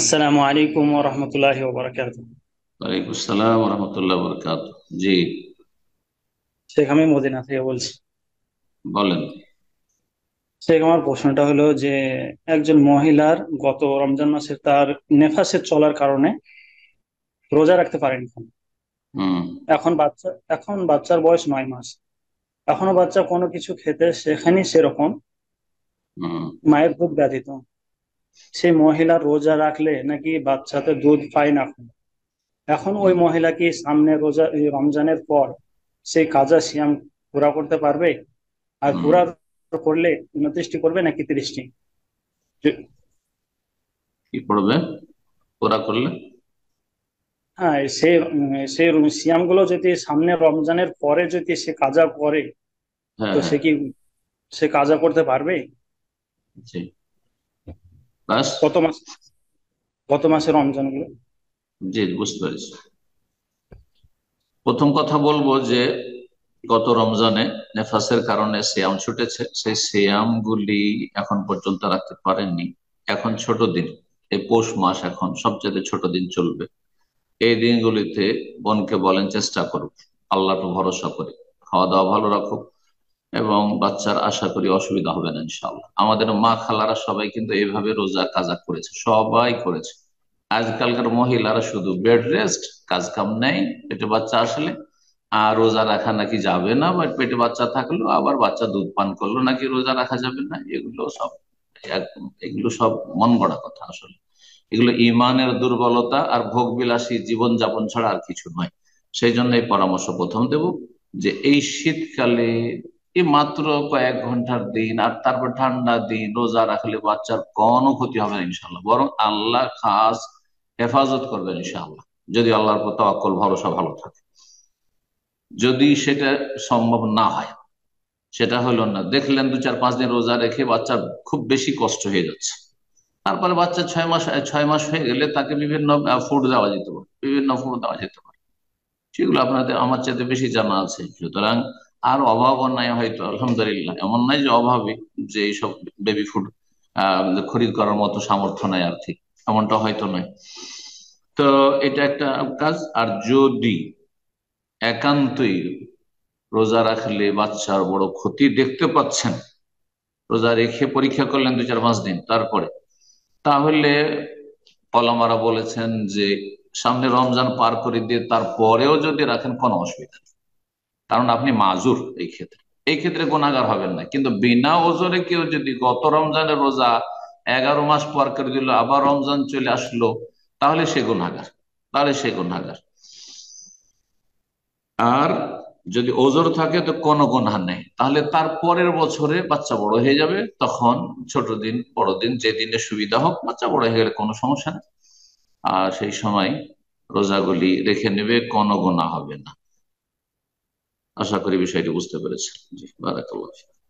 আসসালামু আলাইকুম ওয়া রাহমাতুল্লাহি ওয়া বারাকাতুহু। ওয়ালাইকুম আসসালাম রহমতুল্লাহ বরকাত। জি, শেখ আমি মদিনা থেকে বলছি। বলেন। শেখ আমার প্রশ্নটা হলো যে একজন মহিলার গত রমজান মাসে তার নেফাসে চলার কারণে রোজা রাখতে পারেনি। হুম। এখন বাচ্চার বয়স 9 মাস। এখনো বাচ্চা কোনো কিছু খেতে শেখেনি সেরকম, হুম। মায়ের দুধ ব্যতীত। সেই মহিলা রোজা রাখলে নাকি বাচ্চাতে দুধ পায় না। এখন ওই হুম। মহিলা কি সামনে রোজা এই রমজানের পর সেই কাজা সিয়াম পুরা করতে পারবে? আর হুম। পুরা করলে 29টি করবে নাকি 30টি? কি পড়বে ওরা করলে? হ্যাঁ, সেই সিয়াম গুলো যদি সামনে রমজানের পরে যদি সে কাজা করে, হ্যাঁ, তো হ্যাঁ। সে কাজা করতে পারবে? জি। বাস। কত মাস গত মাসে রমজান গুলো? জি, বুঝতে পেরেছি। প্রথম কথা বলবো যে গত রমজানে নেফাসের কারণে সিয়াম ছুটেছে, সেই সিয়াম গুলি এখন পর্যন্ত রাখতে পারেননি। এখন ছোট দিন, এই পৌষ মাস এখন সবচেয়ে ছোট দিন চলবে। এই দিনগুলিতে বোনকে বলেন চেষ্টা করুক, আল্লাহকে ভরসা করে খাওয়া দাওয়া ভালো রাখুক, এবং বাচ্চার আশা করি অসুবিধা হবে না ইনশাআল্লাহ। আমাদের মা খালারা সবাই কিন্তু এইভাবে রোজা কাজা করেছে, সবাই করেছে। আজকালকার মহিলারা শুধু বেড রেস্ট, কাজ কাম নেই, পেটে বাচ্চা আসলে আর রোজা রাখা নাকি যাবে না, বা পেটে বাচ্চা থাকলো আবার বাচ্চা দুধ পান করলো নাকি রোজা রাখা যাবে না, এগুলো সব একদম, এগুলো সব মন গড়া কথা আসলে। এগুলো ইমানের দুর্বলতা আর ভোগবিলাসী জীবনযাপন ছাড়া আর কিছু নয়। সেই জন্য এই পরামর্শ প্রথম দেব যে এই শীতকালে এই মাত্র কয়েক ঘন্টার দিন, আর তারপর ঠান্ডা দিন রোজা রাখলে বাচ্চার কোনো ক্ষতি হবে না ইনশাল্লাহ, বরং আল্লাহ খাস হেফাজত করবেন ইনশাআল্লাহ, যদি আল্লাহর উপর তাওয়াক্কুল ভরসা ভালো থাকে। যদি সেটা সম্ভব না হয়, সেটা হলো না, দেখলেন 2 4 5 দিন রোজা রেখে বাচ্চার খুব বেশি কষ্ট হয়ে যাচ্ছে, তারপরে বাচ্চা 6 মাস হয়ে গেলে তাকে বিভিন্ন ফুড দেওয়া যেতে পারে, বিভিন্ন ফুড দেওয়া যেতে পারে। সেগুলো আপনাদের আমার চাইতে বেশি জানা আছে, সুতরাং আর অভাবও নাই হয়তো, আলহামদুলিল্লাহ এমন নাই যে অভাবী, যে এইসব বেবি ফুড খরিদ করার মতো সামর্থ্য নাই আর্থিক, এমনটা হয়তো নয়। তো এটা একটা কাজ। আর যদি একান্তই রোজা রাখলে বাচ্চার বড় ক্ষতি দেখতে পাচ্ছেন, রোজা রেখে পরীক্ষা করলেন 2 4 5 দিন তারপরে, তাহলে ওলামারা বলেছেন যে সামনে রমজান পার করে দিয়ে তারপরেও যদি রাখেন কোনো অসুবিধা নেই, কারণ আপনি মাজুর এই ক্ষেত্রে গুনাহগার হবেন না। কিন্তু বিনা ওজরে কেউ যদি গত রমজানের রোজা 11 মাস পার করে দিল, আবার রমজান চলে আসলো, তাহলে সে গুনাহগার, তাহলে সে গুনাহগার। আর যদি ওজর থাকে তো কোনো গুনাহ নেই, তাহলে তার পরের বছরে বাচ্চা বড় হয়ে যাবে, তখন ছোট দিন বড় দিন যে দিনে সুবিধা হোক, বাচ্চা বড় হয়ে গেলে কোনো সমস্যা নেই। আর সেই সময় রোজাগুলি রেখে নেবে, কোনো গুনাহ হবে না। আশা করি বিষয়টি বুঝতে পেরেছেন। জি, বারাকাল্লাহ।